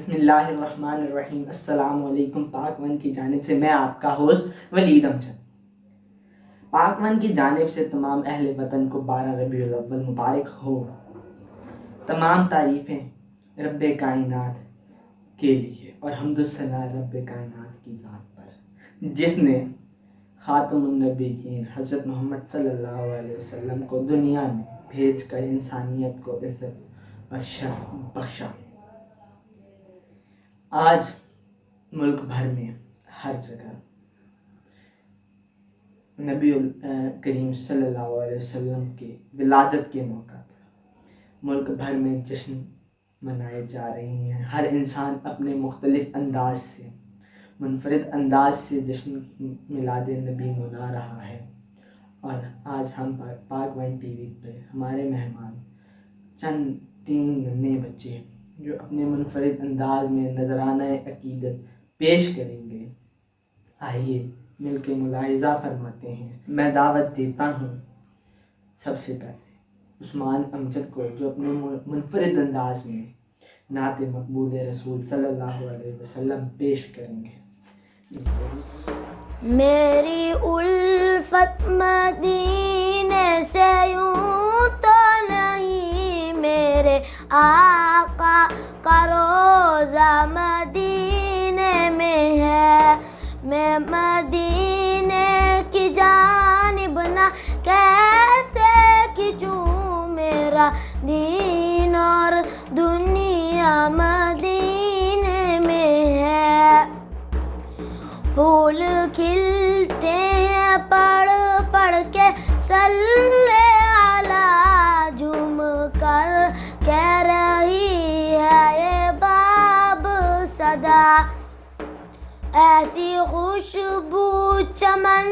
بسم اللہ الرحمن الرحیم۔ السلام علیکم۔ پاک ون کی جانب سے میں آپ کا ہوسٹ ولید امجد۔ پاک ون کی جانب سے تمام اہل وطن کو 12 ربیع الاول مبارک ہو۔ تمام تعریفیں رب کائنات کے لیے اور حمد و ثنا رب کائنات کی ذات پر، جس نے خاتم النبیین حضرت محمد صلی اللہ علیہ وسلم کو دنیا میں بھیج کر انسانیت کو عزت اور شرف بخشا۔ آج ملک بھر میں ہر جگہ نبی کریم صلی اللہ علیہ وسلم کے ولادت کے موقع پر ملک بھر میں جشن منائے جا رہے ہیں۔ ہر انسان اپنے مختلف انداز سے، منفرد انداز سے جشن میلاد نبی منا رہا ہے۔ اور آج ہم پاک ون ٹی وی پہ ہمارے مہمان چند 3 ننے بچے جو اپنے منفرد انداز میں نذرانہ عقیدت پیش کریں گے۔ آئیے مل کے ملاحظہ فرماتے ہیں۔ میں دعوت دیتا ہوں سب سے پہلے عثمان امجد کو، جو اپنے منفرد انداز میں نعت مقبول رسول صلی اللہ علیہ وسلم پیش کریں گے۔ میری الفت مدینے سے یوں تو نہیں، میرے آقا کا روزہ مدینے میں ہے۔ میں مدینے کی جانب نہ کیسے کھنچوں، میرا دین اور دنیا مدینے میں ہے۔ پھول کھلتے ہیں پڑھ پڑھ کے صلی علی، جھوم کر کہہ رہی ہے یہ باب صدا۔ ایسی خوشبو چمن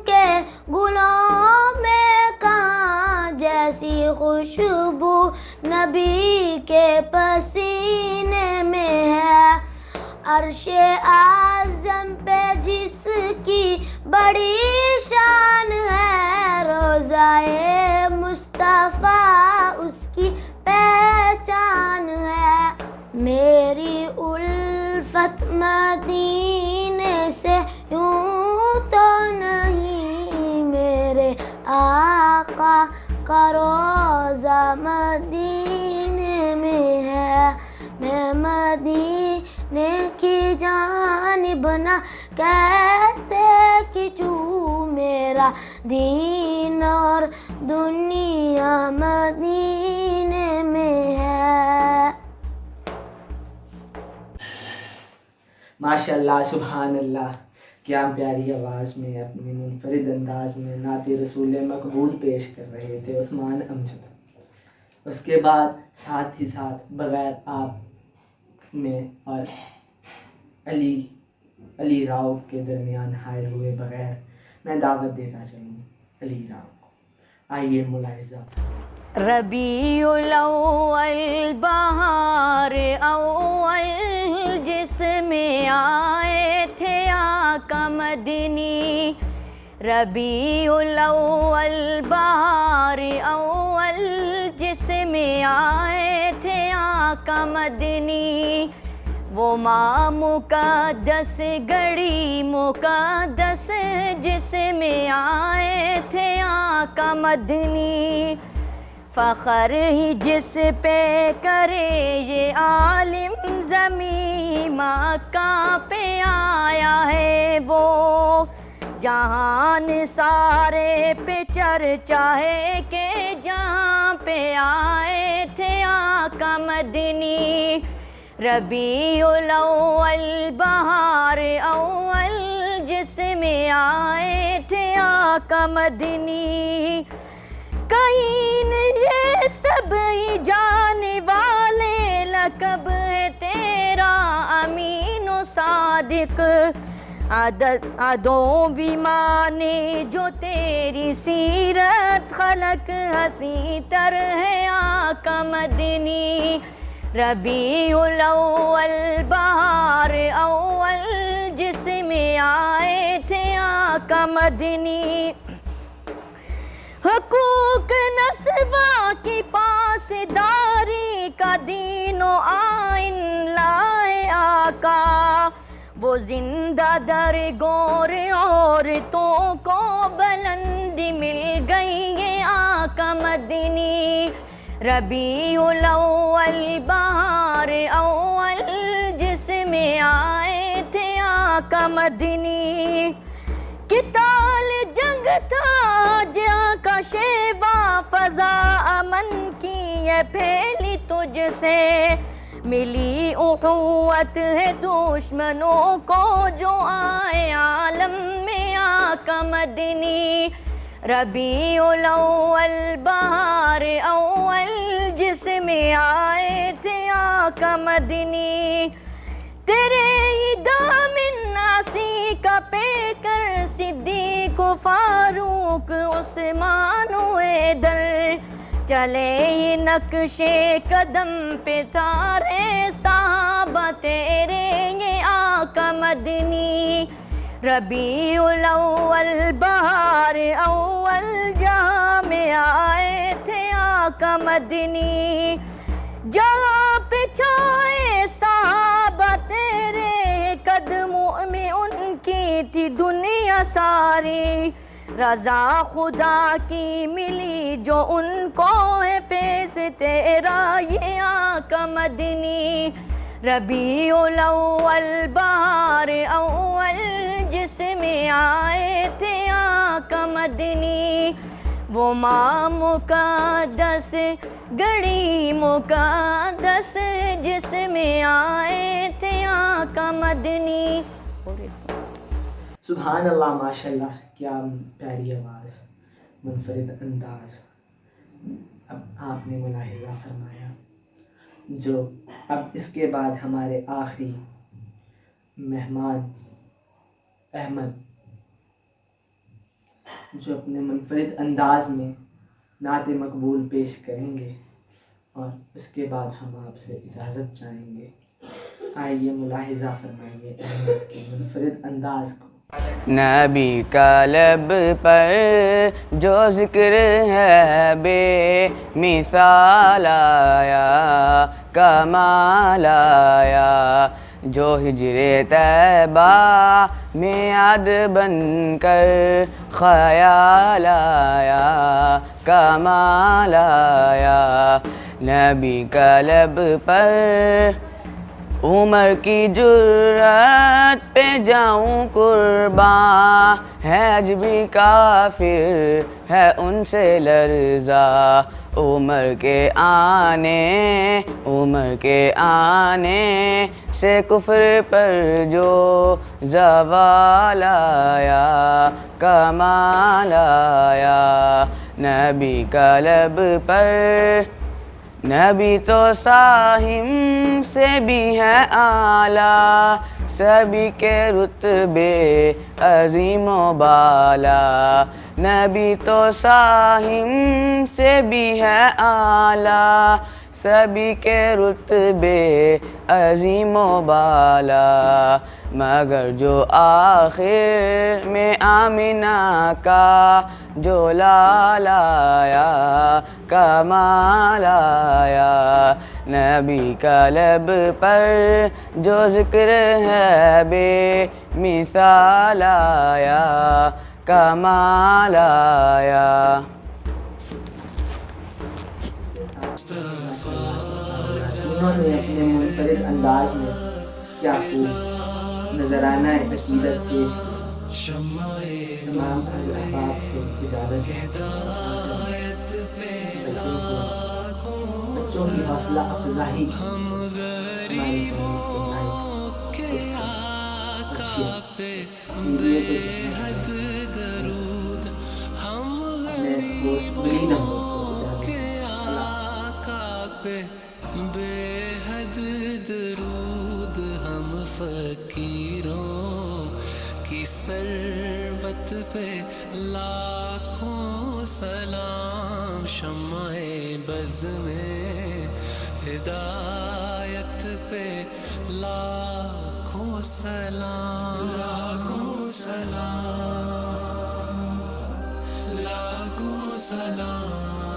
کے گلوں میں کہاں، جیسی خوشبو نبی کے پسینے میں ہے۔ عرش اعظم پہ جس کی بڑی شان ہے، روضہ مصطفیٰ اس کی پہچان ہے۔ میری الفت مدینے سے یوں تو نہیں، میرے آقا کا روضہ مدینے میں ہے۔ میں مدینے کی جانب نہ کیسے کھنچوں، میرا دین اور دنیا مدینے میں ہے۔ ماشاء اللہ، سبحان اللہ، کیا پیاری آواز میں اپنے منفرد انداز میں نعت رسول مقبول پیش کر رہے تھے عثمان امجد۔ اس کے بعد ساتھ ہی ساتھ بغیر آپ میں اور علی راؤ کے درمیان حائل ہوئے بغیر میں دعوت دیتا چلوں علی راؤ کو۔ آئیے ملاحظہ۔ ربیع الاول بہار اول جس میں آئے تھے آقا مدنی، ربیع الاول بہار اول جس میں آئے تھے آقا مدنی، وہ ماہ مقدس گھڑی مقدس جس میں آئے تھے آقا مدنی، فخر ہی جس پہ کرے یہ عالم زمین، مکہ پہ آیا ہے وہ، جہان سارے پہ چرچا ہے کہ جہاں پہ آئے تھے آقا مدنی، ربیع الاول بہار اول جس میں آئے تھے آقا مدنی، کہیں یہ سب ہی جانے والے لقب ہے تیرا امین و صادق، عدوں بھی مانے جو تیری سیرت، خلق حسین تر ہے آقا مدنی، ربیع الاول بہار اول جس میں آئے تھے آقا مدنی، حقوق نسواں کی پاسداری کا دین و آئین لائے آقا وہ زندہ در گور عورتوں کو بلندی مل گئی یہ آقا مدنی ربیع الاول بہار اول جس میں آئے تھے آقا مدنی کتال جنگ تھا جہاں کا شیوا فضا امن کی ہے پھیلی تجھ سے ملی اخوت ہے دشمنوں کو جو آئے عالم میں آقا مدنی ربیع الاول بہار اول جس میں آئے تھے آقا مدنی تیرے ہی دامن ناسی کا پے کر صدیق و فاروق عثمان و حیدر چلے ہی نقش قدم پہ سارے صحابہ تیرے یہ آقا مدنی ربیع الاول بہار اول جہاں میں آئے تھے آقا مدنی جہاں پہ چھائے صحابہ تیرے قدموں میں ان کی تھی دنیا ساری رضا خدا کی ملی جو ان کو ہے فیض تیرا یہ آقا مدنی ربیع الاول بہار اول جس میں آئے تھے آقا مدنی وہ ماں مقدس گڑی مقدس جس میں آئے تھے آقا مدنی سبحان اللہ ماشاء اللہ کیا پیاری آواز منفرد انداز اب آپ نے ملاحظہ فرمایا جو اب اس کے بعد ہمارے آخری مہمان احمد جو اپنے منفرد انداز میں نعت مقبول پیش کریں گے اور اس کے بعد ہم آپ سے اجازت چاہیں گے آئیے ملاحظہ فرمائیے احمد کے منفرد انداز کو نبی کا لب پر جو ذکر ہے بے مثال آیا کمال آیا جو ہجر طیبہ میں یاد بن کر خیال آیا کمال آیا نبی کا لب پر عمر کی جرات پہ جاؤں قرباں ہے آج بھی کافر ہے ان سے لرزا عمر کے آنے سے کفر پر جو زوال آیا کمال آیا نبی کا لب پر نبی تو ساہم سے بھی ہے اعلیٰ سبھی کے رتبے عظیم و بالا نبی تو ساہم سے بھی ہے اعلیٰ سبھی کے رتبے عظیم و بالا مگر جو آخر میں آمنہ کا جو لال آیا کمال آیا نبی کا لب پر جو ذکر ہے بے مثال آیا کمال آیا انہوں نے اپنے منفرد انداز میں کیا خوب نذرانہ عقیدت پیش کیا تمام احباب سے اجازت بچوں کی حوصلہ افزائی ہماری بے حد درود ہم فقیروں کی ثروت پہ لاکھوں سلام شمع بز میں ہدایت پہ لاکھوں سلام لاکھوں سلام لاکھوں سلام